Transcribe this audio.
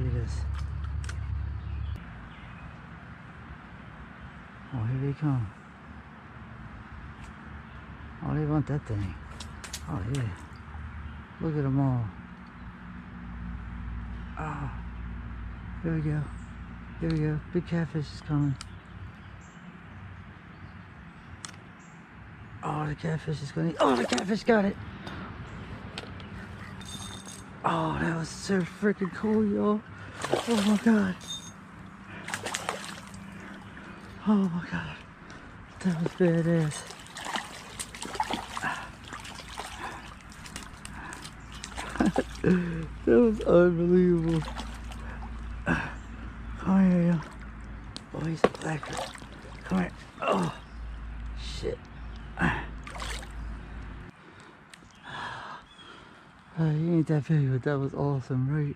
Look at this. Oh, here they come. Oh, they want that thing. Oh, yeah. Look at them all. Oh, here we go. Here we go. Big catfish is coming. Oh, the catfish is going to... Oh, the catfish got it. Oh, that was so freaking cool, y'all. Oh, my God. Oh, my God. That was badass. That was unbelievable. Come here, yo. Oh, he's a blacker. Come here. Oh, shit. You ain't that big, but that was awesome, right?